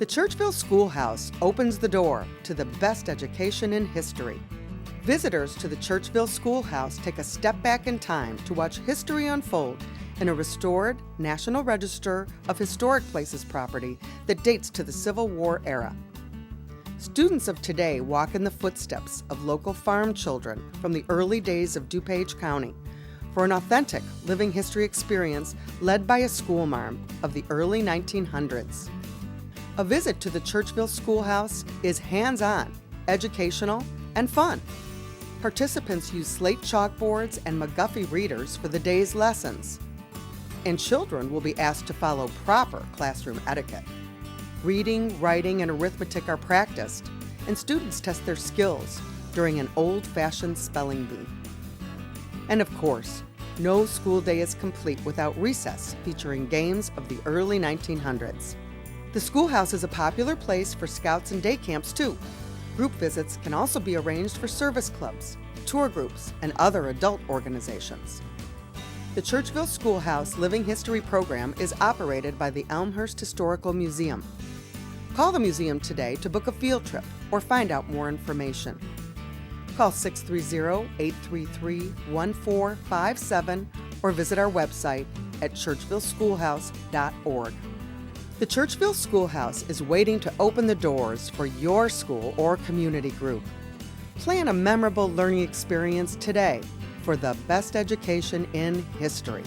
The Churchville Schoolhouse opens the door to the best education in history. Visitors to the Churchville Schoolhouse take a step back in time to watch history unfold in a restored National Register of Historic Places property that dates to the Civil War era. Students of today walk in the footsteps of local farm children from the early days of DuPage County for an authentic living history experience led by a schoolmarm of the early 1900s. A visit to the Churchville Schoolhouse is hands-on, educational, and fun. Participants use slate chalkboards and McGuffey readers for the day's lessons. And children will be asked to follow proper classroom etiquette. Reading, writing, and arithmetic are practiced, and students test their skills during an old-fashioned spelling bee. And of course, no school day is complete without recess featuring games of the early 1900s. The schoolhouse is a popular place for scouts and day camps too. Group visits can also be arranged for service clubs, tour groups, and other adult organizations. The Churchville Schoolhouse Living History program is operated by the Elmhurst Historical Museum. Call the museum today to book a field trip or find out more information. Call 630-833-1457 or visit our website at churchvilleschoolhouse.org. The Churchville Schoolhouse is waiting to open the doors for your school or community group. Plan a memorable learning experience today for the best education in history.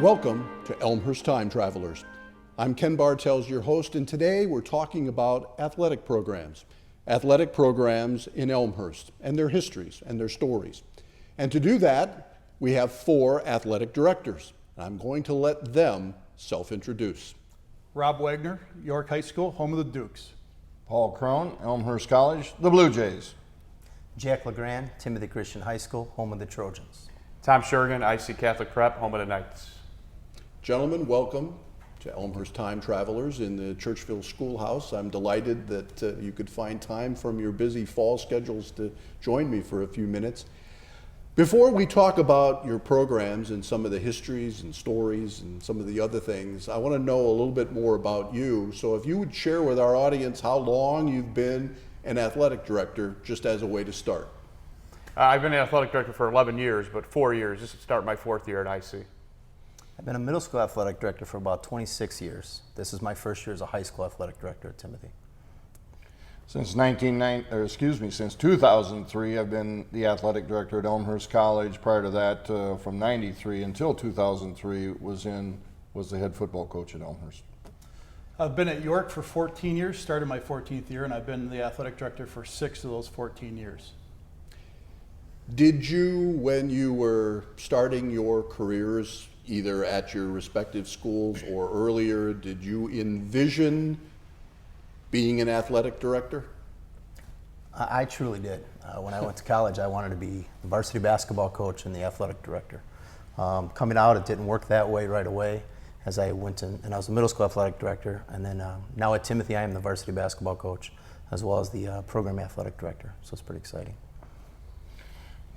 Welcome to Elmhurst Time Travelers. I'm Ken Bartels, your host, and today we're talking about athletic programs in Elmhurst and their histories and their stories. And to do that, we have 4 athletic directors. I'm going to let them self-introduce. Rob Wagner, York High School, home of the Dukes. Paul Krohn, Elmhurst College, the Blue Jays. Jack LeGrand, Timothy Christian High School, home of the Trojans. Tom Schergen, IC Catholic Prep, home of the Knights. Gentlemen, welcome to Elmhurst Time Travelers in the Churchville Schoolhouse. I'm delighted that you could find time from your busy fall schedules to join me for a few minutes. Before we talk about your programs and some of the histories and stories and some of the other things, I want to know a little bit more about you. So if you would share with our audience how long you've been an athletic director, just as a way to start. I've been an athletic director for 11 years, but 4 years. This is start my 4th year at IC. I've been a middle school athletic director for about 26 years. This is my first year as a high school athletic director at Timothy. Since 2003, I've been the athletic director at Elmhurst College. Prior to that, from 93 until 2003, was the head football coach at Elmhurst. I've been at York for 14 years, started my 14th year, and I've been the athletic director for 6 of those 14 years. Did you, when you were starting your careers, either at your respective schools or earlier, did you envision being an athletic director? I truly did. When I went to college, I wanted to be the varsity basketball coach and the athletic director. Coming out, it didn't work that way right away as I went in, and I was the middle school athletic director, and then now at Timothy, I am the varsity basketball coach as well as the program athletic director, so it's pretty exciting.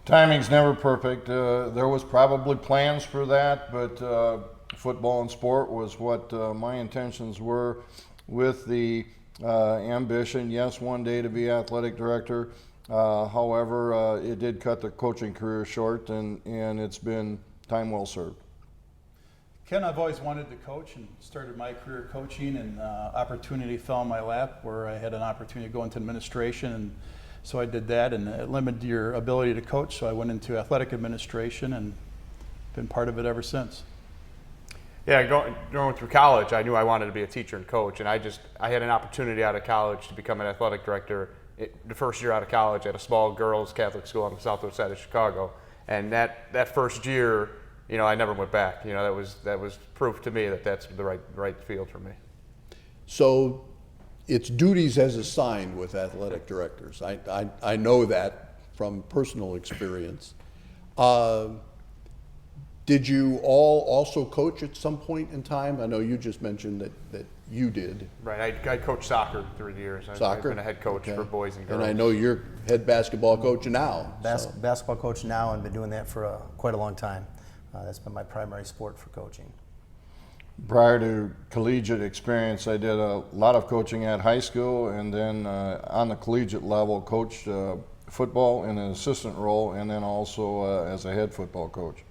Timing's never perfect. There was probably plans for that, but football and sport was what my intentions were with the ambition, yes, one day to be athletic director. However, it did cut the coaching career short, and it's been time well served. Ken, I've always wanted to coach and started my career coaching, and opportunity fell in my lap where I had an opportunity to go into administration and So I did that, and it limited your ability to coach, so I went into athletic administration and been part of it ever since. Yeah, going through college, I knew I wanted to be a teacher and coach, and I had an opportunity out of college to become an athletic director the first year out of college at a small girls' Catholic school on the southwest side of Chicago. And that first year, I never went back. That was proof to me that that's the right field for me. So it's duties as assigned with athletic directors. I know that from personal experience. Did you all also coach at some point in time? I know you just mentioned that you did. Right, I coached soccer through the years. Soccer? I've been a head coach for boys and girls. And I know you're head basketball coach now. Basketball coach now, and been doing that for quite a long time. That's been my primary sport for coaching. Prior to collegiate experience, I did a lot of coaching at high school, and then on the collegiate level, coached football in an assistant role, and then also as a head football coach.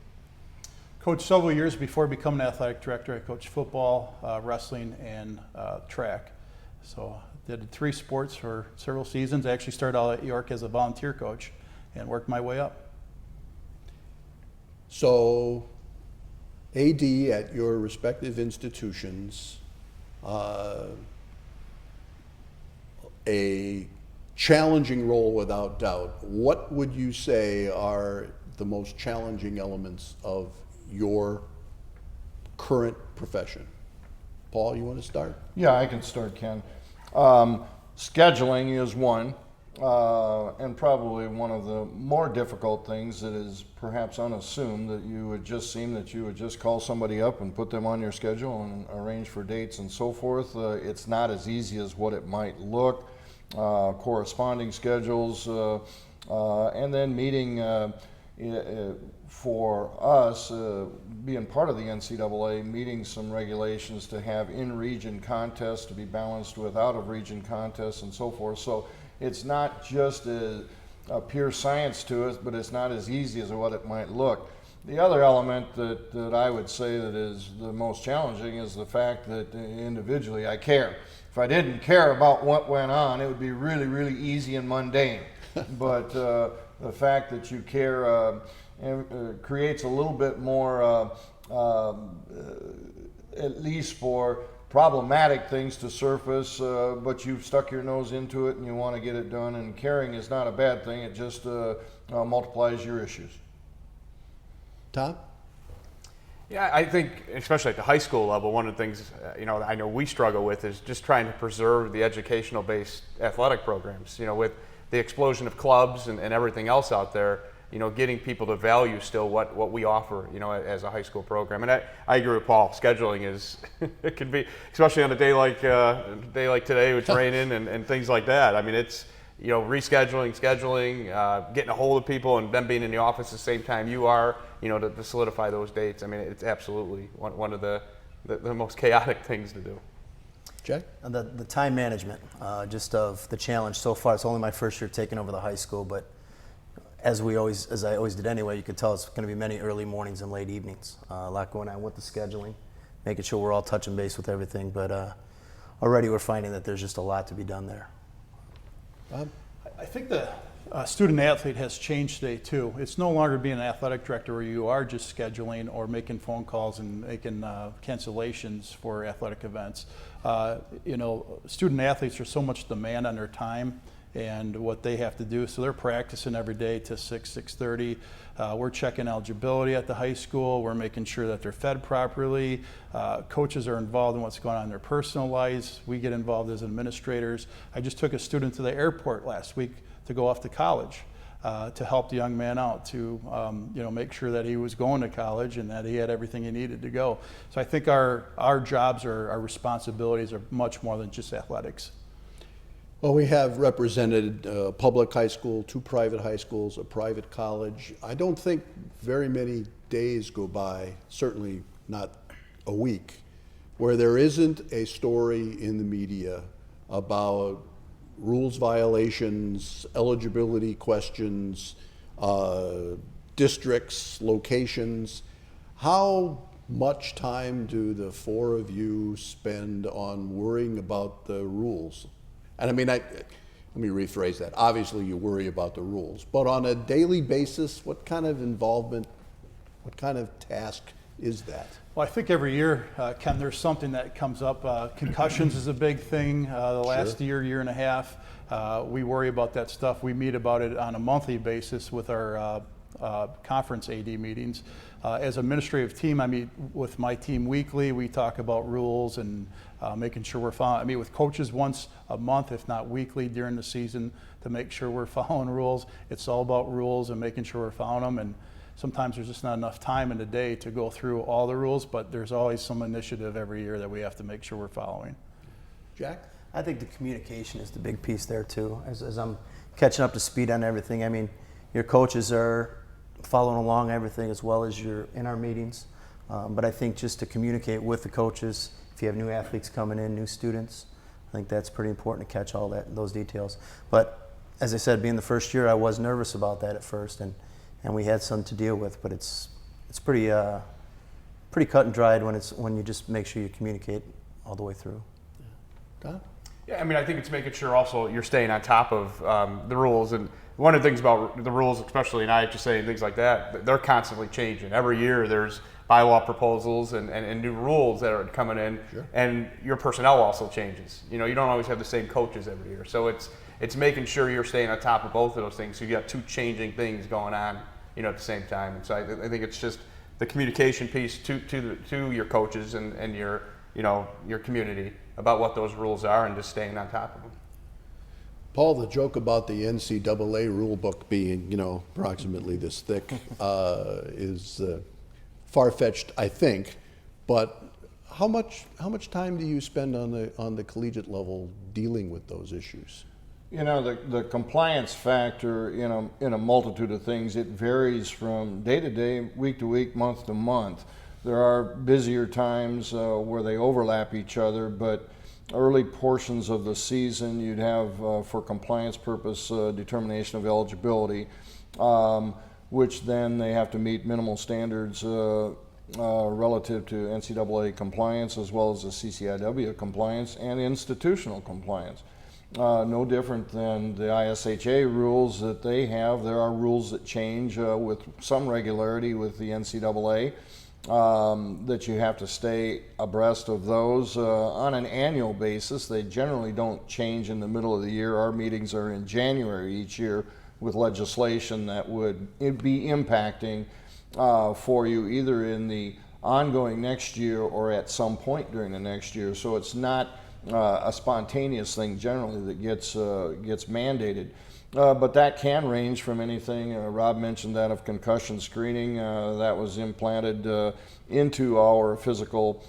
Coached several years before becoming an athletic director. I coached football, wrestling, and track. So did 3 sports for several seasons. I actually started out at York as a volunteer coach and worked my way up. So AD at your respective institutions, a challenging role without doubt. What would you say are the most challenging elements of your current profession? Paul, you want to start? Yeah, I can start, Ken. Scheduling is one, and probably one of the more difficult things that is perhaps unassumed, that you would just call somebody up and put them on your schedule and arrange for dates and so forth. It's not as easy as what it might look. Corresponding schedules, and then meeting for us, being part of the NCAA, meeting some regulations to have in-region contests to be balanced with out-of-region contests and so forth. So it's not just a pure science to it, but it's not as easy as what it might look. The other element that I would say that is the most challenging is the fact that individually I care. If I didn't care about what went on, it would be really, really easy and mundane. But the fact that you care creates a little bit more, at least for problematic things to surface, but you've stuck your nose into it and you want to get it done, and caring is not a bad thing. It just multiplies your issues. Tom? Yeah, I think, especially at the high school level, one of the things I know we struggle with is just trying to preserve the educational-based athletic programs. With the explosion of clubs and everything else out there, getting people to value still what we offer, as a high school program. And I agree with Paul. Scheduling it can be, especially on a day like today with raining and things like that. I mean, it's rescheduling, scheduling, getting a hold of people, and them being in the office at the same time you are, to solidify those dates. I mean, it's absolutely one of the most chaotic things to do. Jack? The time management, just of the challenge so far. It's only my first year taking over the high school, but as I always did anyway, you could tell it's going to be many early mornings and late evenings. A lot going on with the scheduling, making sure we're all touching base with everything. But already we're finding that there's just a lot to be done there. I think the student athlete has changed today too. It's no longer being an athletic director where you are just scheduling or making phone calls and making cancellations for athletic events. Student athletes are so much demand on their time and what they have to do. So they're practicing every day to 6:30. We're checking eligibility at the high school. We're making sure that they're fed properly. Coaches are involved in what's going on in their personal lives. We get involved as administrators. I just took a student to the airport last week to go off to college to help the young man out, to make sure that he was going to college and that he had everything he needed to go. So I think our jobs or our responsibilities are much more than just athletics. Well, we have represented a public high school, 2 private high schools, a private college. I don't think very many days go by, certainly not a week, where there isn't a story in the media about rules violations, eligibility questions, districts, locations. How much time do the 4 of you spend on worrying about the rules? And I mean, let me rephrase that. Obviously, you worry about the rules, but on a daily basis, what kind of involvement, what kind of task is that? Well, I think every year, Ken, there's something that comes up. Concussions is a big thing. The last year and a half, we worry about that stuff. We meet about it on a monthly basis with our conference AD meetings. As administrative team, I meet with my team weekly. We talk about rules and making sure we're following. I meet with coaches once a month, if not weekly, during the season to make sure we're following rules. It's all about rules and making sure we're following them. And sometimes there's just not enough time in the day to go through all the rules, but there's always some initiative every year that we have to make sure we're following. Jack? I think the communication is the big piece there too. As I'm catching up to speed on everything, I mean, your coaches are following along everything as well as you're in our meetings. But I think just to communicate with the coaches, if you have new athletes coming in, new students, I think that's pretty important to catch all those details. But as I said, being the first year, I was nervous about that at first, and we had some to deal with. But it's pretty cut and dried when you just make sure you communicate all the way through. Don? Yeah, I mean, I think it's making sure also you're staying on top of the rules. And one of the things about the rules, especially in IHSA and things like that, they're constantly changing. Every year there's bylaw proposals and new rules that are coming in, Sure. and your personnel also changes. You know, you don't always have the same coaches every year. So it's making sure you're staying on top of both of those things. So you got two changing things going on, you know, at the same time. And so I think it's just the communication piece to your coaches and your, you know, your community about what those rules are and just staying on top of them. Paul, the joke about the NCAA rule book being, you know, approximately this thick is far-fetched, I think. But how much time do you spend on the collegiate level dealing with those issues? You know, the compliance factor in a multitude of things, it varies from day to day, week to week, month to month. There are busier times where they overlap each other, but early portions of the season you'd have, for compliance purpose, determination of eligibility, which then they have to meet minimal standards relative to NCAA compliance as well as the CCIW compliance and institutional compliance. No different than the ISHA rules that they have. There are rules that change with some regularity with the NCAA. That you have to stay abreast of those on an annual basis. They generally don't change in the middle of the year. Our meetings are in January each year with legislation that would be impacting for you either in the ongoing next year or at some point during the next year. So it's not a spontaneous thing generally that gets mandated. But that can range from anything. Rob mentioned that of concussion screening. That was implanted into our physical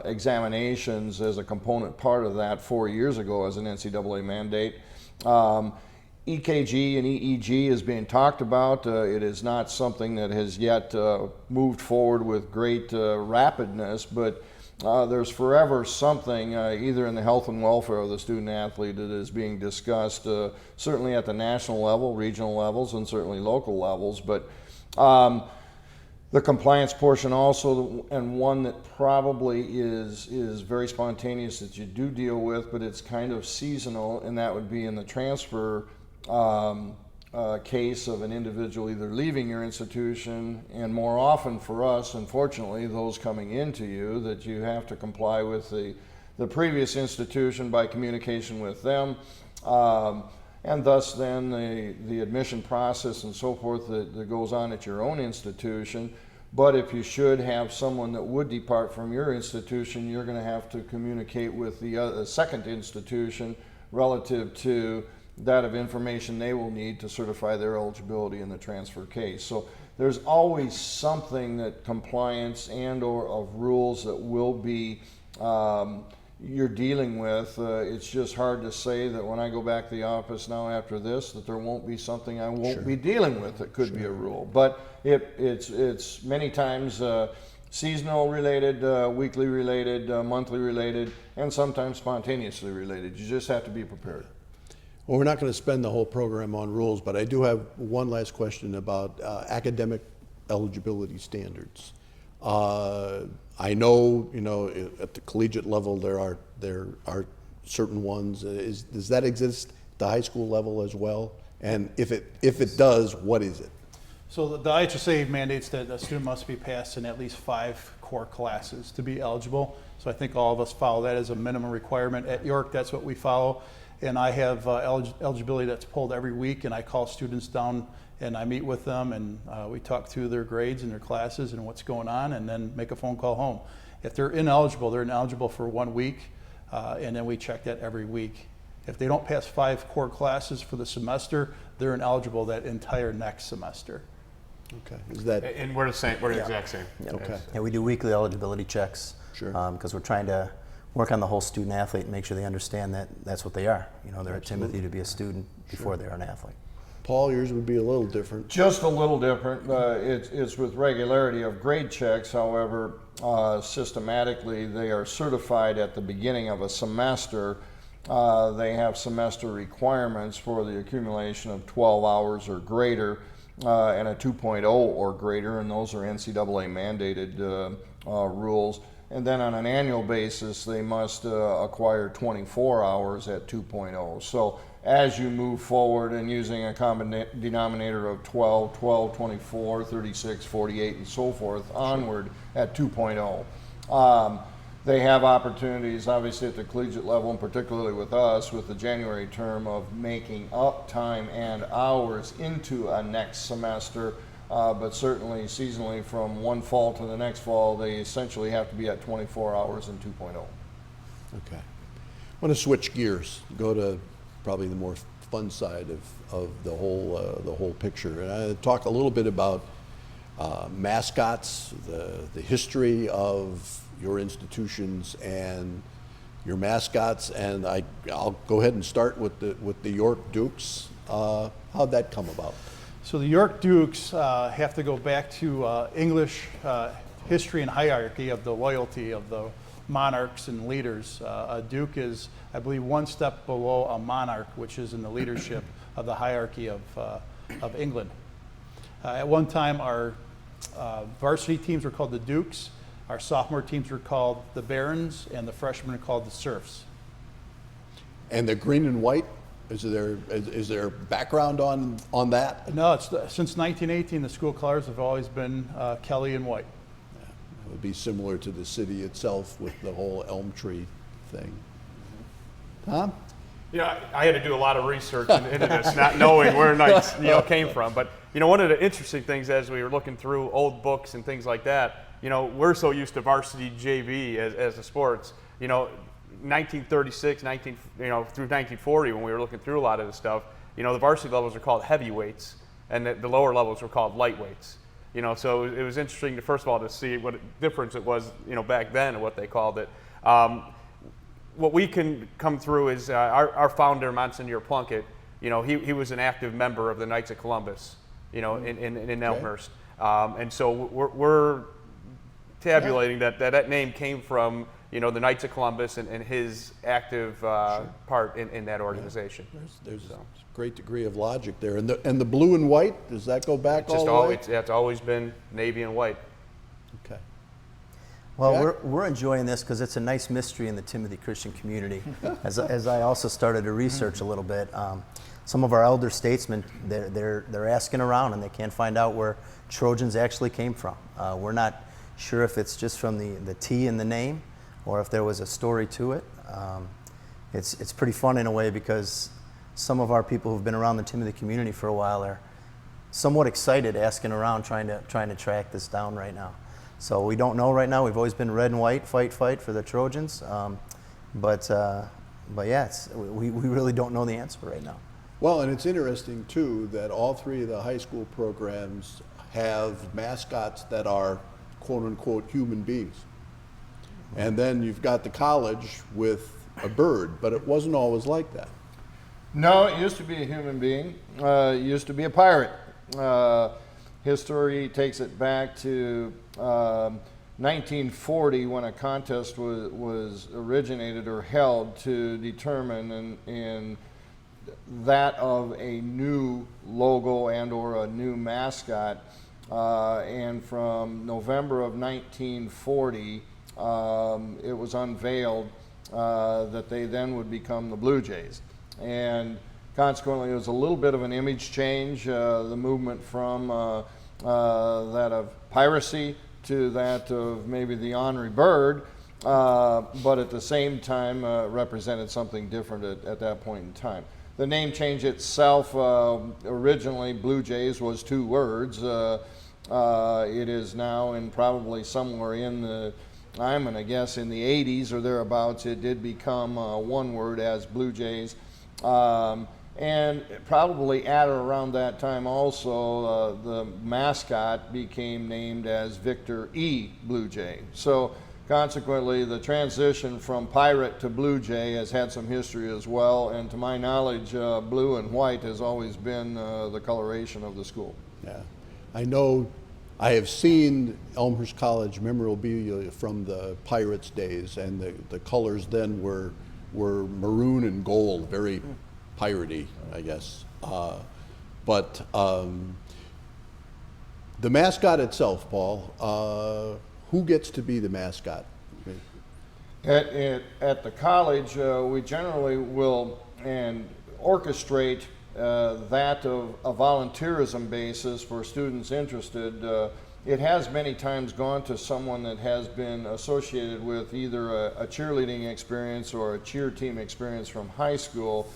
examinations as a component part of that 4 years ago as an NCAA mandate. EKG and EEG is being talked about. It is not something that has yet moved forward with great rapidness, but there's forever something either in the health and welfare of the student athlete that is being discussed, certainly at the national level, regional levels, and certainly local levels. But the compliance portion also, and one that probably is very spontaneous that you do deal with, but it's kind of seasonal, and that would be in the transfer case of an individual either leaving your institution, and more often for us, unfortunately, those coming into you, that you have to comply with the previous institution by communication with them, and thus then the admission process and so forth that goes on at your own institution. But if you should have someone that would depart from your institution, you're going to have to communicate with the second institution relative to that of information they will need to certify their eligibility in the transfer case. So there's always something that compliance and or of rules that will be you're dealing with. It's just hard to say that when I go back to the office now after this that there won't be something I won't be dealing with that could be a rule. But it's many times seasonal related, weekly related, monthly related, and sometimes spontaneously related. You just have to be prepared. Well, we're not going to spend the whole program on rules, but I do have one last question about academic eligibility standards. I know, at the collegiate level there are certain ones? Does that exist at the high school level as well? And if it does, what is it? So the IHSA mandates that a student must be passed in at least 5 core classes to be eligible. So I think all of us follow that as a minimum requirement. At York, that's what we follow. And I have eligibility that's pulled every week, and I call students down and I meet with them, and we talk through their grades and their classes and what's going on, and then make a phone call home. If they're ineligible for 1 week, and then we check that every week. If they don't pass 5 core classes for the semester, they're ineligible that entire next semester. Okay. Is that And we're the same. We're the exact same. okay? Yeah, we do weekly eligibility checks. Sure. Because we're trying to work on the whole student athlete and make sure they understand that that's what they are. You know, they're at Timothy to be a student before they're an athlete. Paul, yours would be a little different. Just a little different. It's with regularity of grade checks. However, systematically, they are certified at the beginning of a semester. They have semester requirements for the accumulation of 12 hours or greater and a 2.0 or greater, and those are NCAA mandated rules. And then on an annual basis, they must acquire 24 hours at 2.0. So as you move forward and using a common denominator of 12, 24, 36, 48, and so forth onward at 2.0, they have opportunities, obviously at the collegiate level, and particularly with us, with the January term, of making up time and hours into a next semester. But certainly seasonally from one fall to the next fall, they essentially have to be at 24 hours in 2.0. Okay. I want to switch gears, go to probably the more fun side of the whole picture, and talk a little bit about mascots, the history of your institutions and your mascots, and I'll go ahead and start with the York Dukes. How'd that come about? So the York Dukes have to go back to English history and hierarchy of the loyalty of the monarchs and leaders. A duke is, I believe, one step below a monarch, which is in the leadership of the hierarchy of England. At one time, our varsity teams were called the Dukes, our sophomore teams were called the Barons, and the freshmen were called the Serfs. And the green and white, is there background on that? No, since 1918, the school colors have always been Kelly and white. Yeah, it would be similar to the city itself with the whole elm tree thing. Tom? Yeah, I had to do a lot of research into this, not knowing where Knights came from. But one of the interesting things as we were looking through old books and things like that, we're so used to varsity JV as the sports. 1936, through 1940, when we were looking through a lot of this stuff, the varsity levels are called heavyweights, and the lower levels were called lightweights. So it was interesting to, first of all, to see what difference it was, back then and what they called it. What we can come through is our founder, Monsignor Plunkett. He was an active member of the Knights of Columbus, in Elmhurst, and so we're tabulating that name came from the Knights of Columbus and his active part in that organization. Yeah. There's a great degree of logic there. And the blue and white, does that go back all the way? It's always been navy and white. Okay. Well, Yeah. we're enjoying this because it's a nice mystery in the Timothy Christian community. As I also started to research a little bit, some of our elder statesmen, they're asking around and they can't find out where Trojans actually came from. We're not sure if it's just from the T in the name or if there was a story to it. It's pretty fun in a way because some of our people who've been around the Timothy community for a while are somewhat excited, asking around, trying to track this down right now. So we don't know right now. We've always been red and white, fight for the Trojans. But yeah, we really don't know the answer right now. Well, and it's interesting too that all three of the high school programs have mascots that are quote unquote human beings. And then you've got the college with a bird, but it wasn't always like that. No, it used to be a human being. It used to be a pirate. History takes it back to 1940 when a contest was originated or held to determine in that of a new logo and or a new mascot. And from November of 1940, it was unveiled that they then would become the Blue Jays. And consequently, it was a little bit of an image change, the movement from that of piracy to that of maybe the ornery bird, but at the same time represented something different at that point in time. The name change itself, originally Blue Jays was 2 words. It is now in probably somewhere in the, I'm going to guess in the 80s or thereabouts, it did become 1 word as Blue Jays. And probably at or around that time also, the mascot became named as Victor E. Blue Jay. So consequently, the transition from pirate to Blue Jay has had some history as well, and to my knowledge, blue and white has always been the coloration of the school. Yeah, I know. I have seen Elmhurst College memorabilia from the Pirates days, and the colors then were maroon and gold, very piratey, I guess. But the mascot itself, Paul, who gets to be the mascot? At the college, we generally will and orchestrate that of a volunteerism basis for students interested. It has many times gone to someone that has been associated with either a cheerleading experience or a cheer team experience from high school,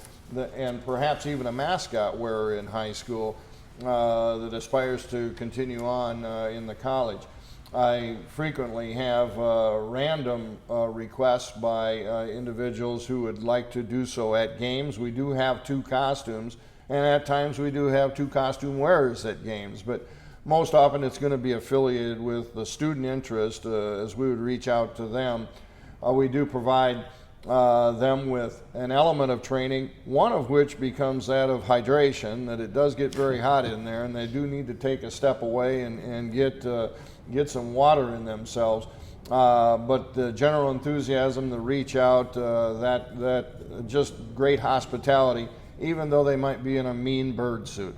and perhaps even a mascot wearer in high school that aspires to continue on in the college. I frequently have random requests by individuals who would like to do so at games. We do have 2 costumes, and at times we do have 2 costume wearers at games, but most often it's going to be affiliated with the student interest as we would reach out to them. We do provide them with an element of training, one of which becomes that of hydration, that it does get very hot in there and they do need to take a step away and get some water in themselves. But the general enthusiasm, the reach out, that just great hospitality, even though they might be in a mean bird suit.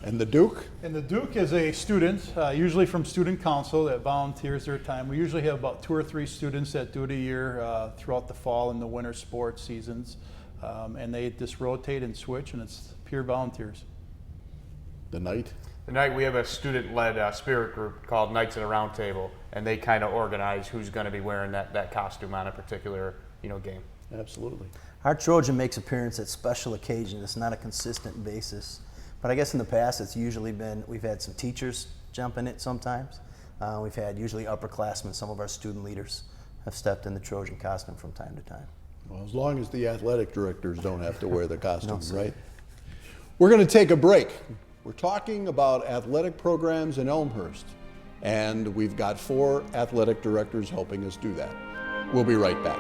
And the Duke? And the Duke is a student, usually from student council, that volunteers their time. We usually have about 2 or 3 students that do it a year throughout the fall and the winter sports seasons. And they just rotate and switch, and it's pure volunteers. The Knight? The night we have a student-led spirit group called Knights at a Round Table, and they kind of organize who's going to be wearing that costume on a particular game. Absolutely. Our Trojan makes appearance at special occasions. It's not a consistent basis. But I guess in the past it's usually been, we've had some teachers jump in it sometimes. We've had usually upperclassmen, some of our student leaders have stepped in the Trojan costume from time to time. Well, as long as the athletic directors don't have to wear the costume, sir. right? We're going to take a break. We're talking about athletic programs in Elmhurst, and we've got 4 athletic directors helping us do that. We'll be right back.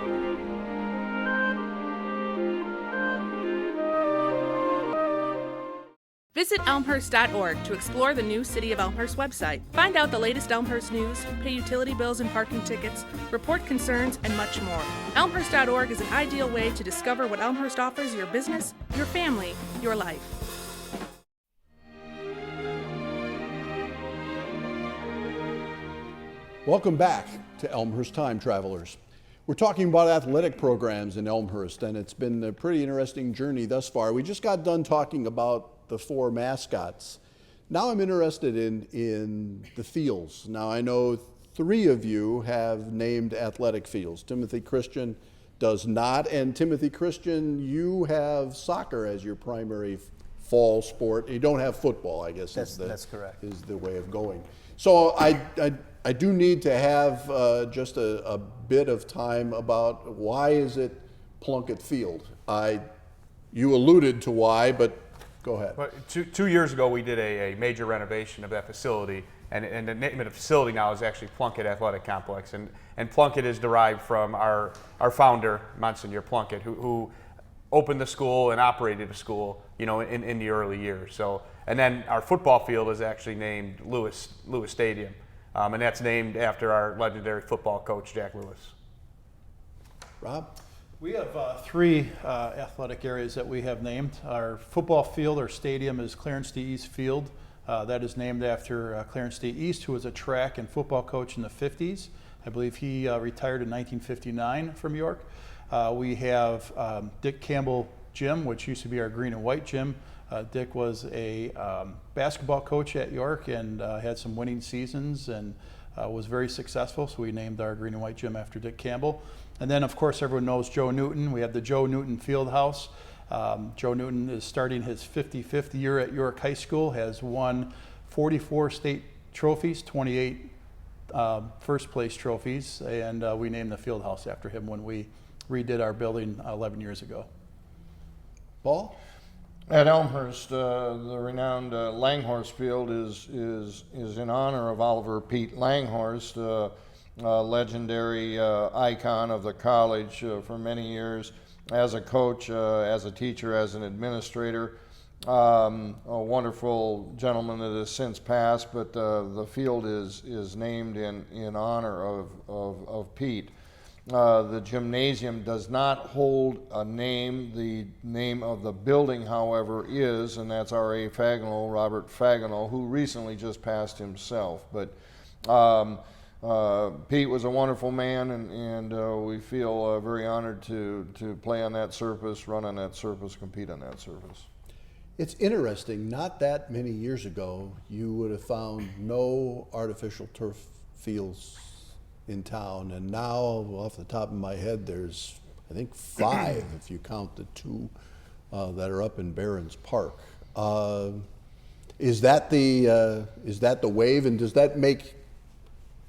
Visit elmhurst.org to explore the new City of Elmhurst website. Find out the latest Elmhurst news, pay utility bills and parking tickets, report concerns, and much more. Elmhurst.org is an ideal way to discover what Elmhurst offers your business, your family, your life. Welcome back to Elmhurst Time Travelers. We're talking about athletic programs in Elmhurst, and it's been a pretty interesting journey thus far. We just got done talking about the 4 mascots. Now I'm interested in the fields. Now I know 3 of you have named athletic fields. Timothy Christian does not, and Timothy Christian, you have soccer as your primary fall sport. You don't have football, I guess. That's correct. Is the way of going. So I do need to have just a bit of time about why is it Plunkett Field. You alluded to why, but go ahead. Well, 2 years ago, we did a major renovation of that facility, and the name of the facility now is actually Plunkett Athletic Complex, and Plunkett is derived from our founder, Monsignor Plunkett, who opened the school and operated the school, in the early years. So, and then our football field is actually named Lewis Stadium, and that's named after our legendary football coach, Jack Lewis. Rob? We have 3 athletic areas that we have named. Our football field, or stadium, is Clarence D. East Field. That is named after Clarence D. East, who was a track and football coach in the 50s. I believe he retired in 1959 from York. We have Dick Campbell Gym, which used to be our green and white gym. Dick was a basketball coach at York and had some winning seasons and was very successful, so we named our green and white gym after Dick Campbell. And then, of course, everyone knows Joe Newton. We have the Joe Newton Fieldhouse. Joe Newton is starting his 55th year at York High School, has won 44 state trophies, 28 first place trophies, and we named the Fieldhouse after him when we redid our building 11 years ago. Paul? At Elmhurst, the renowned Langhorse Field is in honor of Oliver Pete Langhorst, a legendary icon of the college for many years as a coach, as a teacher, as an administrator. A wonderful gentleman that has since passed, but the field is named in honor of Pete. The gymnasium does not hold a name. The name of the building, however, is, and that's R.A. Fagnall, Robert Fagnall, who recently just passed himself. But Pete was a wonderful man, and we feel very honored to play on that surface, run on that surface, compete on that surface. It's interesting, not that many years ago, you would have found no artificial turf fields in town, and now, off the top of my head, there's, I think, 5 if you count the 2 that are up in Barron's Park. Is that the wave, and does that make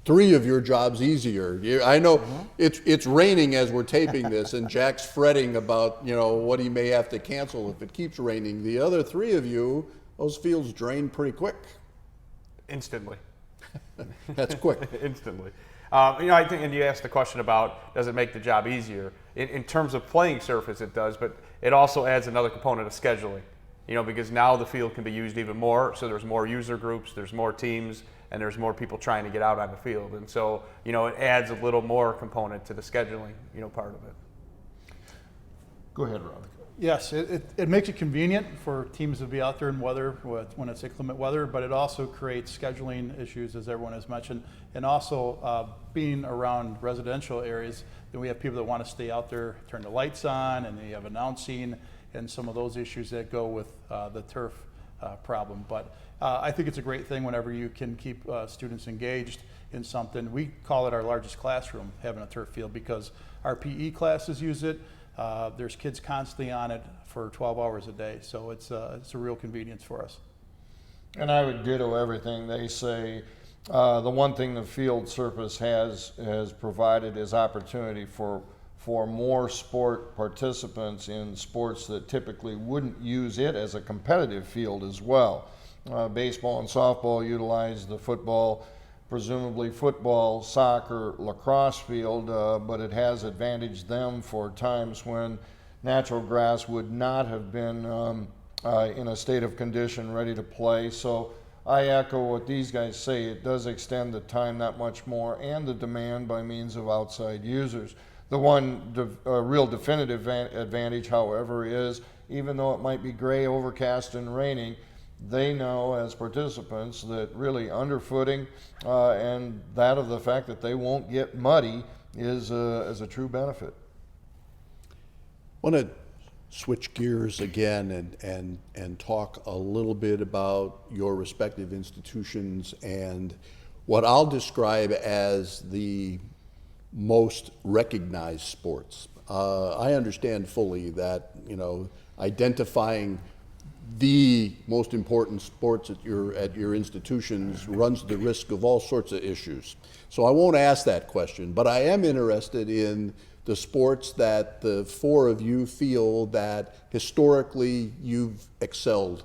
3 of your jobs easier? I know it's raining as we're taping this, and Jack's fretting about what he may have to cancel if it keeps raining. The other 3 of you, those fields drain pretty quick. Instantly. That's quick. Instantly. I think, and you asked the question about does it make the job easier? In terms of playing surface, it does, but it also adds another component of scheduling. Because now the field can be used even more, so there's more user groups, there's more teams, and there's more people trying to get out on the field, and so it adds a little more component to the scheduling, part of it. Go ahead, Rob. Yes, it makes it convenient for teams to be out there in weather when it's inclement weather, but it also creates scheduling issues, as everyone has mentioned, and also being around residential areas, then we have people that want to stay out there, turn the lights on, and they have announcing and some of those issues that go with the turf problem. But I think it's a great thing whenever you can keep students engaged in something. We call it our largest classroom, having a turf field, because our PE classes use it. There's kids constantly on it for 12 hours a day, so it's a real convenience for us. And I would ditto everything they say. The one thing the field surface has provided is opportunity for more sport participants in sports that typically wouldn't use it as a competitive field as well. Baseball and softball utilize the football, presumably football, soccer, lacrosse field, but it has advantaged them for times when natural grass would not have been in a state of condition ready to play. So I echo what these guys say. It does extend the time that much more and the demand by means of outside users. The one real definitive advantage, however, is even though it might be gray, overcast, and raining, they know as participants that really underfooting and that of the fact that they won't get muddy is a true benefit. I want to switch gears again and talk a little bit about your respective institutions and what I'll describe as the most recognized sports. I understand fully that identifying the most important sports at your institutions runs the risk of all sorts of issues. So I won't ask that question, but I am interested in the sports that the 4 of you feel that historically you've excelled.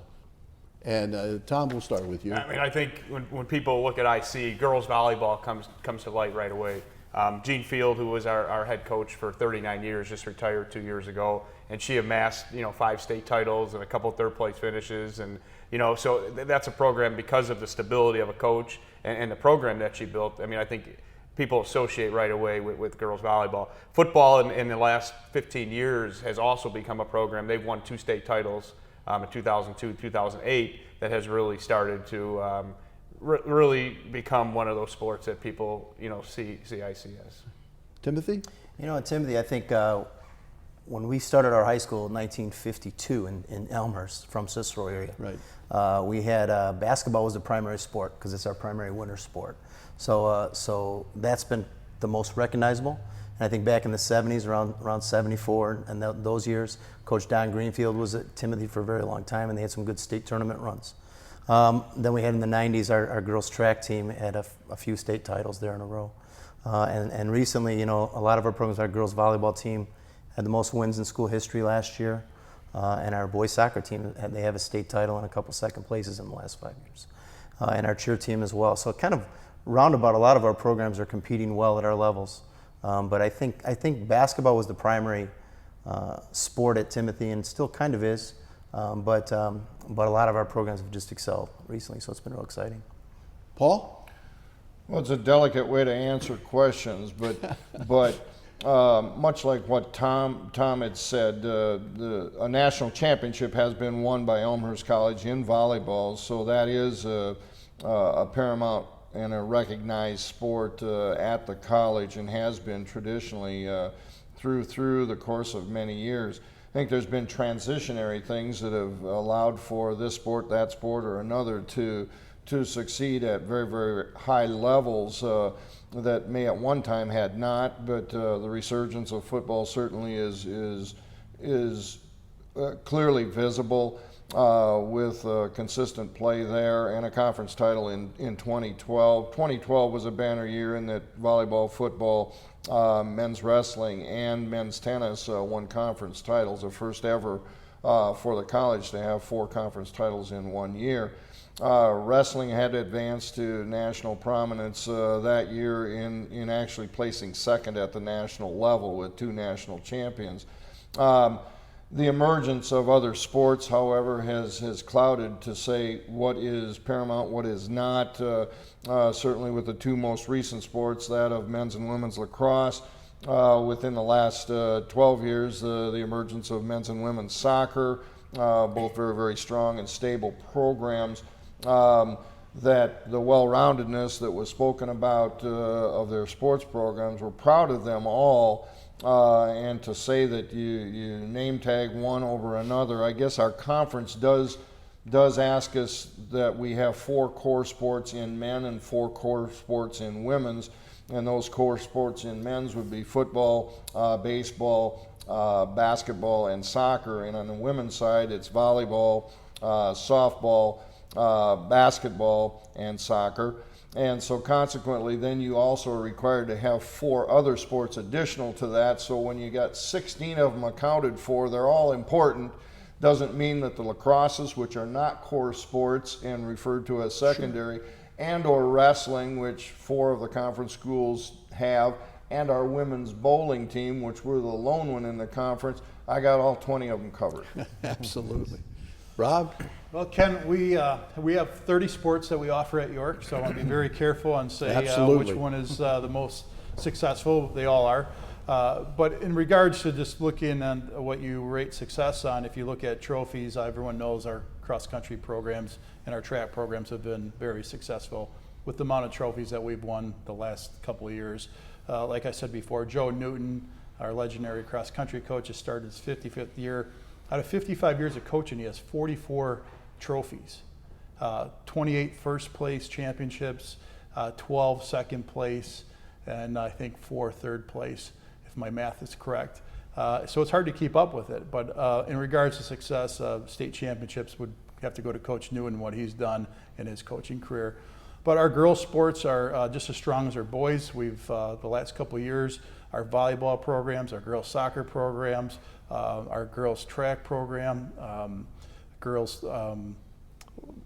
And Tom, we'll start with you. I think when people look at IC, girls volleyball comes to light right away. Jean Field, who was our head coach for 39 years, just retired 2 years ago, and she amassed 5 state titles and a couple third place finishes, and so that's a program because of the stability of a coach and the program that she built. I think people associate right away with girls volleyball. Football in the last 15 years has also become a program. They've won 2 state titles in 2002, 2008 that has really started to really become one of those sports that people, see ICS. Timothy? Timothy, I think when we started our high school in 1952 in Elmhurst, from Cicero area, Right. We had basketball was the primary sport because it's our primary winter sport. So that's been the most recognizable. And I think back in the 70s, around 74, and those years, Coach Don Greenfield was at Timothy for a very long time, and they had some good state tournament runs. Then we had in the 90s, our girls track team had a few state titles there in a row. And recently, a lot of our programs, our girls volleyball team had the most wins in school history last year. And our boys soccer team, they have a state title and a couple second places in the last 5 years. And our cheer team as well. So kind of roundabout, a lot of our programs are competing well at our levels. But I think basketball was the primary sport at Timothy, and still kind of is. But a lot of our programs have just excelled recently, so it's been real exciting. Paul? Well, it's a delicate way to answer questions, but much like what Tom had said, a national championship has been won by Elmhurst College in volleyball, so that is a paramount and a recognized sport at the college, and has been traditionally through the course of many years. I think there's been transitionary things that have allowed for this sport, that sport, or another to succeed at very, very high levels that may at one time had not, but the resurgence of football certainly is clearly visible with consistent play there, and a conference title in 2012. 2012 was a banner year in that volleyball, football, men's wrestling, and men's tennis won conference titles, the first ever for the college to have 4 conference titles in 1 year. Wrestling had advanced to national prominence that year in actually placing second at the national level with 2 national champions. The emergence of other sports, however, has clouded to say what is paramount, what is not. Certainly with the 2 most recent sports, that of men's and women's lacrosse. Within the last 12 years, the emergence of men's and women's soccer, both very, very strong and stable programs. That the well-roundedness that was spoken about of their sports programs, we're proud of them all. And to say that you name tag one over another, I guess our conference does ask us that we have 4 core sports in men and 4 core sports in women's, and those core sports in men's would be football, baseball, basketball, and soccer, and on the women's side it's volleyball, softball, basketball, and soccer. And so consequently, then you also are required to have 4 other sports additional to that. So when you got 16 of them accounted for, they're all important. Doesn't mean that the lacrosses, which are not core sports and referred to as secondary, sure, and or wrestling, which 4 of the conference schools have, and our women's bowling team, which we're the lone one in the conference, I got all 20 of them covered. Absolutely. Rob? Well, Ken, we have 30 sports that we offer at York, so I want to be very careful and say which one is the most successful. They all are. But in regards to just looking at what you rate success on, if you look at trophies, everyone knows our cross-country programs and our track programs have been very successful with the amount of trophies that we've won the last couple of years. Like I said before, Joe Newton, our legendary cross-country coach, has started his 55th year. Out of 55 years of coaching, he has 44 trophies, 28 first place championships, 12 second place, and I think 4 third place, if my math is correct. So it's hard to keep up with it, but in regards to success, state championships would have to go to Coach Newton, what he's done in his coaching career. But our girls' sports are just as strong as our boys. We've, the last couple of years, our volleyball programs, our girls' soccer programs, our girls' track program,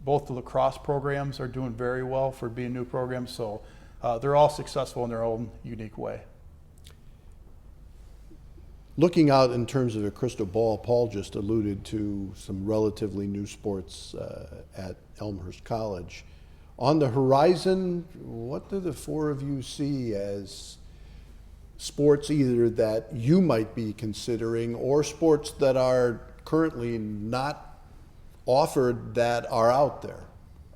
both the lacrosse programs are doing very well for being new programs, so they're all successful in their own unique way. Looking out in terms of a crystal ball, Paul just alluded to some relatively new sports at Elmhurst College. On the horizon, what do the 4 of you see as sports either that you might be considering or sports that are currently not offered that are out there?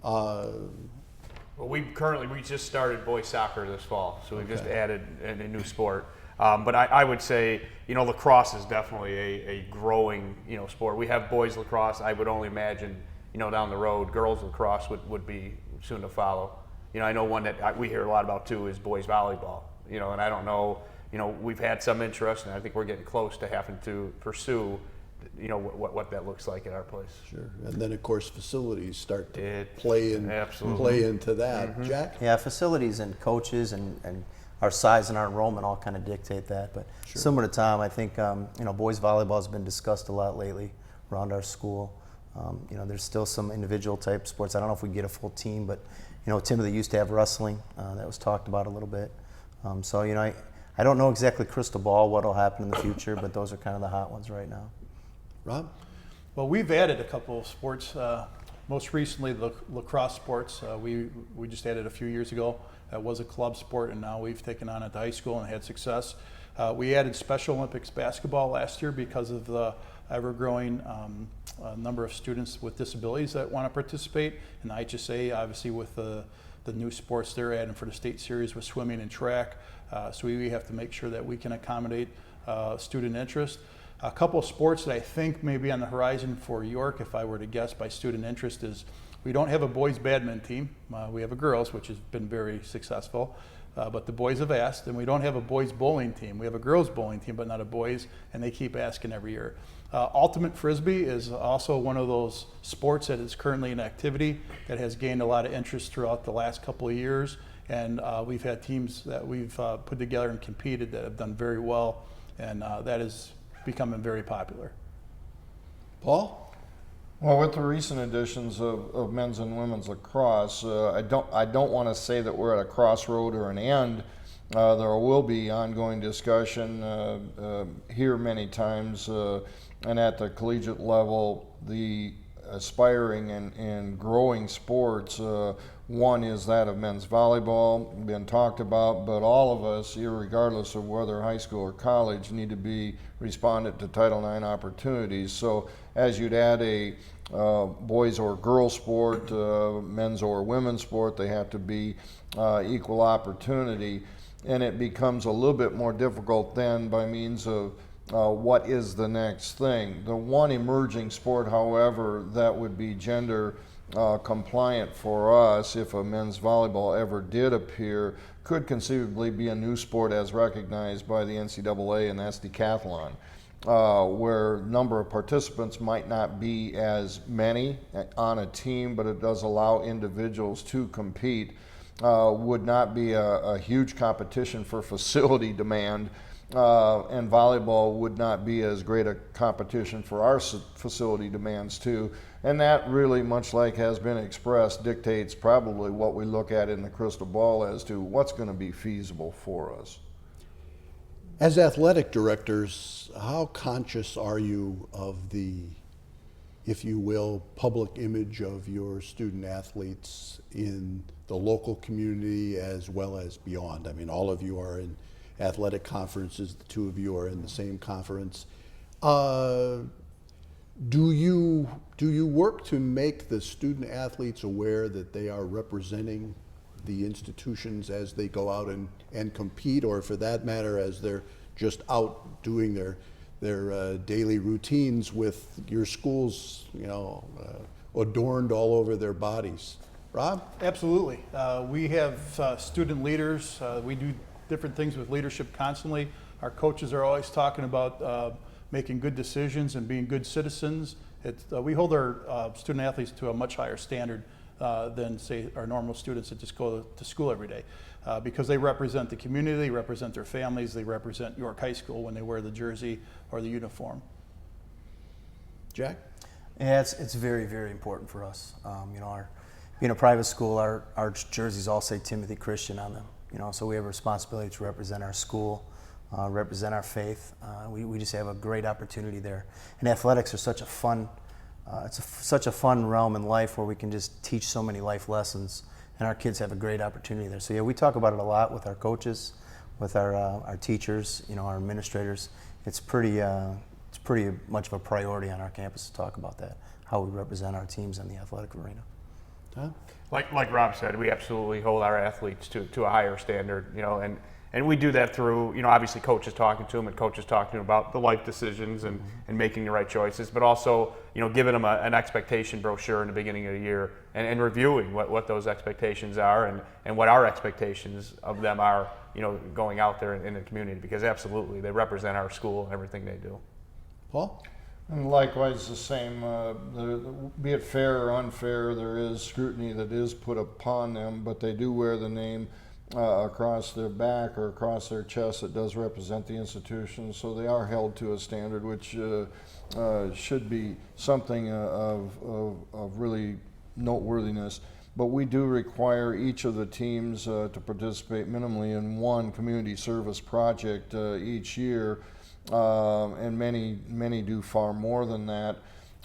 Well, Well, we just started boys soccer this fall, so we've just added a new sport. But I would say, lacrosse is definitely a growing, sport. We have boys lacrosse. I would only imagine, down the road, girls lacrosse would be soon to follow. I know one that we hear a lot about too is boys volleyball. And I don't know, we've had some interest, and I think we're getting close to having to pursue, what that looks like at our place. Sure. And then, of course, facilities start to play absolutely into that. Jack? Yeah, facilities and coaches and our size and our enrollment all kind of dictate that. But similar to Tom, I think boys volleyball has been discussed a lot lately around our school. There's still some individual type sports. I don't know if we get a full team, but Timothy used to have wrestling that was talked about a little bit. I don't know exactly crystal ball what will happen in the future, but those are kind of the hot ones right now. Rob? Well, we've added a couple of sports. Most recently, the lacrosse sports. We just added a few years ago. That was a club sport, and now we've taken on at the high school and had success. We added Special Olympics basketball last year because of the ever-growing number of students with disabilities that want to participate. And the HSA, obviously, with the new sports they're adding for the state series with swimming and track. So we have to make sure that we can accommodate student interest. A couple of sports that I think may be on the horizon for York, if I were to guess by student interest, is we don't have a boys badminton team. We have a girls, which has been very successful, but the boys have asked. And we don't have a boys bowling team. We have a girls bowling team, but not a boys, and they keep asking every year. Ultimate Frisbee is also one of those sports that is currently in activity that has gained a lot of interest throughout the last couple of years. And we've had teams that we've put together and competed that have done very well, and that is becoming very popular. Paul? Well, with the recent additions of men's and women's lacrosse, I don't want to say that we're at a crossroad or an end. There will be ongoing discussion here many times, and at the collegiate level, the aspiring and growing sports. One is that of men's volleyball, been talked about, but all of us, irregardless of whether high school or college, need to be respondent to Title IX opportunities. So as you'd add a boys or girls sport, men's or women's sport, they have to be equal opportunity. And it becomes a little bit more difficult then by means of what is the next thing. The one emerging sport, however, that would be gender compliant for us, if a men's volleyball ever did appear, could conceivably be a new sport as recognized by the NCAA, and that's decathlon, where number of participants might not be as many on a team, but it does allow individuals to compete. Would not be a huge competition for facility demand, and volleyball would not be as great a competition for our facility demands too. And that really, much like has been expressed, dictates probably what we look at in the crystal ball as to what's going to be feasible for us. As athletic directors, how conscious are you of the, if you will, public image of your student athletes in the local community as well as beyond? I mean, all of you are in athletic conferences, the two of you are in the same conference. Do you work to make the student athletes aware that they are representing the institutions as they go out and compete, or for that matter, as they're just out doing their daily routines with your schools, adorned all over their bodies? Rob? Absolutely. We have student leaders. We do different things with leadership constantly. Our coaches are always talking about making good decisions and being good citizens. We hold our student athletes to a much higher standard than, say, our normal students that just go to school every day, because they represent the community, they represent their families, they represent York High School when they wear the jersey or the uniform. Jack? Yeah, it's very, very important for us. Being a private school, our jerseys all say Timothy Christian on them. So we have a responsibility to represent our school, represent our faith. We just have a great opportunity there. And athletics are such a fun, such a fun realm in life where we can just teach so many life lessons, and our kids have a great opportunity there. So yeah, we talk about it a lot with our coaches, with our teachers, our administrators. It's pretty much of a priority on our campus to talk about that, how we represent our teams in the athletic arena. Tom? Like Rob said, we absolutely hold our athletes to a higher standard, and we do that through, obviously coaches talking to them and coaches talking to them about the life decisions and making the right choices, but also, giving them an expectation brochure in the beginning of the year and reviewing what those expectations are and what our expectations of them are, going out there in the community, because absolutely they represent our school and everything they do. Paul? And likewise the same, be it fair or unfair, there is scrutiny that is put upon them, but they do wear the name across their back or across their chest that does represent the institution, so they are held to a standard which should be something of really noteworthiness. But we do require each of the teams to participate minimally in one community service project each year. And many do far more than that.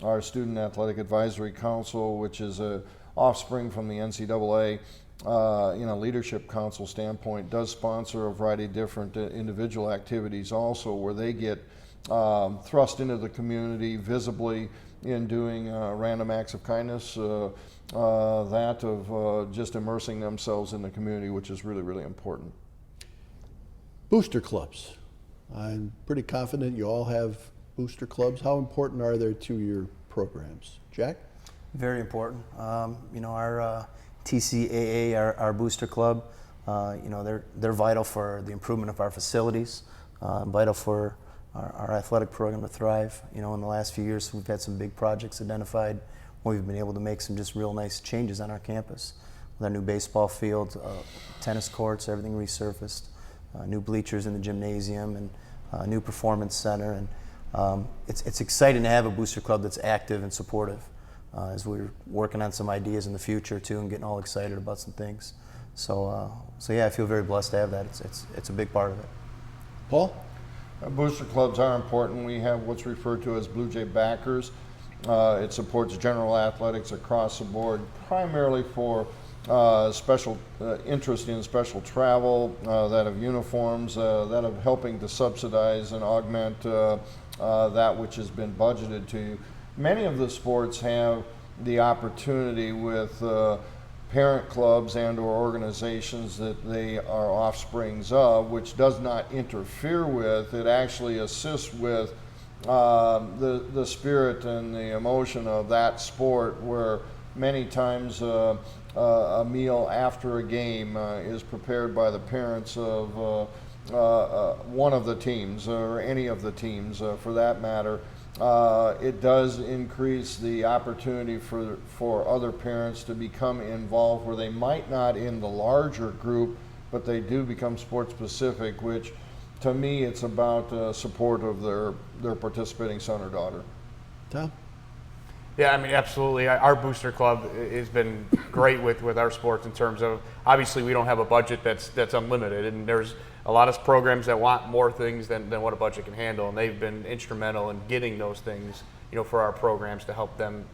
Our Student Athletic Advisory Council, which is a offspring from the NCAA, in a leadership council standpoint, does sponsor a variety of different individual activities also, where they get thrust into the community visibly in doing random acts of kindness, that of just immersing themselves in the community, which is really, really important. Booster clubs. I'm pretty confident you all have booster clubs. How important are they to your programs? Jack? Very important. Our TCAA, our booster club, they're vital for the improvement of our facilities, vital for our athletic program to thrive. In the last few years, we've had some big projects identified where we've been able to make some just real nice changes on our campus. With our new baseball field, tennis courts, everything resurfaced. New bleachers in the gymnasium, and a new performance center, and it's exciting to have a booster club that's active and supportive as we're working on some ideas in the future too, and getting all excited about some things. So yeah, I feel very blessed to have that. It's a big part of it. Paul? Booster clubs are important. We have what's referred to as Blue Jay backers. It supports general athletics across the board, primarily for special interest in special travel, that of uniforms, that of helping to subsidize and augment that which has been budgeted to you. Many of the sports have the opportunity with parent clubs and or organizations that they are offsprings of, which does not interfere with, it actually assists with the spirit and the emotion of that sport, where many times a meal after a game is prepared by the parents of one of the teams, or any of the teams for that matter. It does increase the opportunity for other parents to become involved where they might not in the larger group, but they do become sport specific, which to me it's about support of their participating son or daughter. Tom? Yeah, I mean, absolutely. Our booster club has been great with our sports in terms of, obviously we don't have a budget that's unlimited, and there's a lot of programs that want more things than what a budget can handle, and they've been instrumental in getting those things, for our programs to help them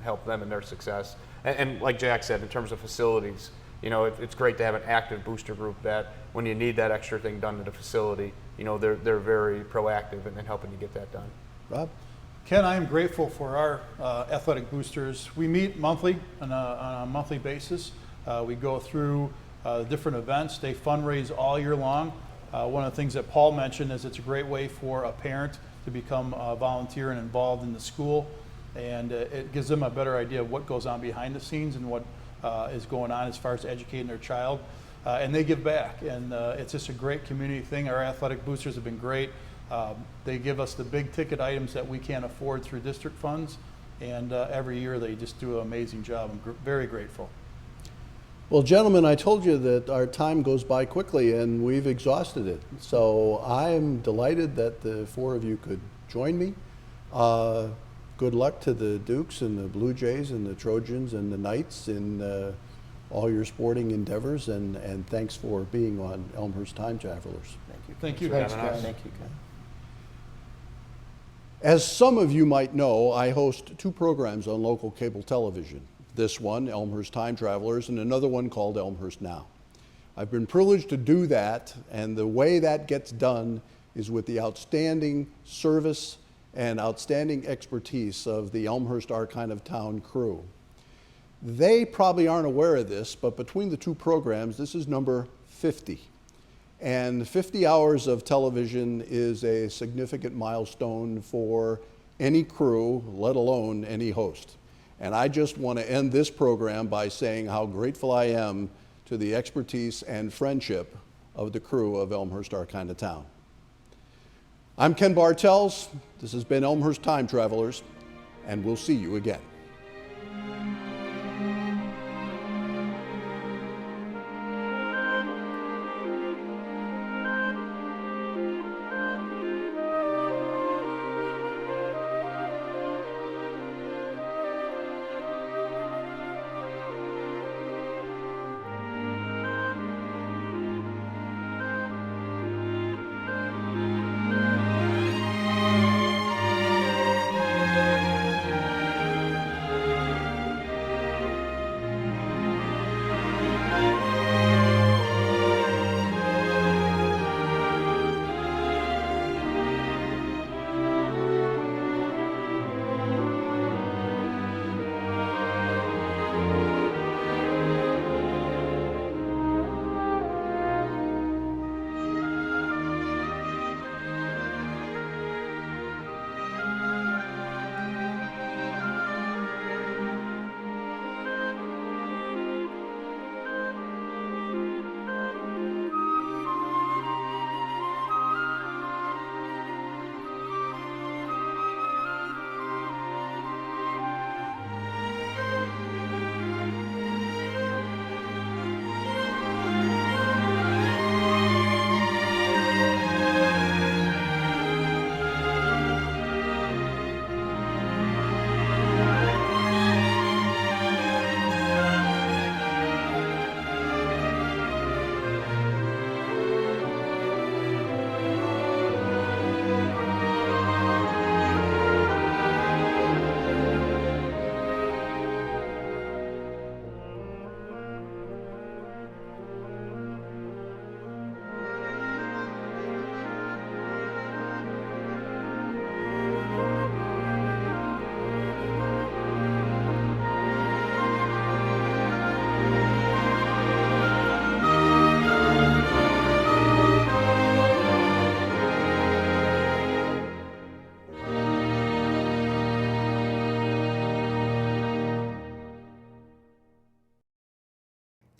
in their success. And like Jack said, in terms of facilities, it's great to have an active booster group that when you need that extra thing done to the facility, they're very proactive in helping you get that done. Rob? Ken, I am grateful for our athletic boosters. We meet monthly on a monthly basis. We go through different events. They fundraise all year long. One of the things that Paul mentioned is it's a great way for a parent to become a volunteer and involved in the school, and it gives them a better idea of what goes on behind the scenes and what is going on as far as educating their child. And they give back, and it's just a great community thing. Our athletic boosters have been great. They give us the big ticket items that we can't afford through district funds, and every year they just do an amazing job. I'm very grateful. Well, gentlemen, I told you that our time goes by quickly and we've exhausted it. So I'm delighted that the four of you could join me. Good luck to the Dukes and the Blue Jays and the Trojans and the Knights in all your sporting endeavors, and thanks for being on Elmhurst Time Travelers. Thank you. Thank you. Thanks, Ken. guys. Thank you, Ken. As some of you might know, I host two programs on local cable television. This one, Elmhurst Time Travelers, and another one called Elmhurst Now. I've been privileged to do that, and the way that gets done is with the outstanding service and outstanding expertise of the Elmhurst Our Kind of Town crew. They probably aren't aware of this, but between the two programs, this is number 50. And 50 hours of television is a significant milestone for any crew, let alone any host. And I just want to end this program by saying how grateful I am to the expertise and friendship of the crew of Elmhurst, our kind of town. I'm Ken Bartels. This has been Elmhurst Time Travelers, and we'll see you again.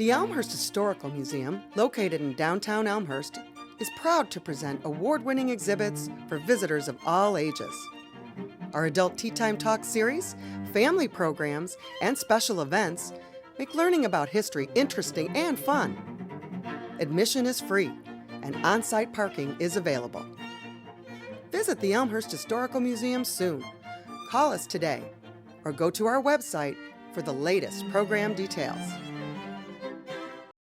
The Elmhurst Historical Museum, located in downtown Elmhurst, is proud to present award-winning exhibits for visitors of all ages. Our Adult Tea Time Talk series, family programs, and special events make learning about history interesting and fun. Admission is free, and on-site parking is available. Visit the Elmhurst Historical Museum soon. Call us today, or go to our website for the latest program details.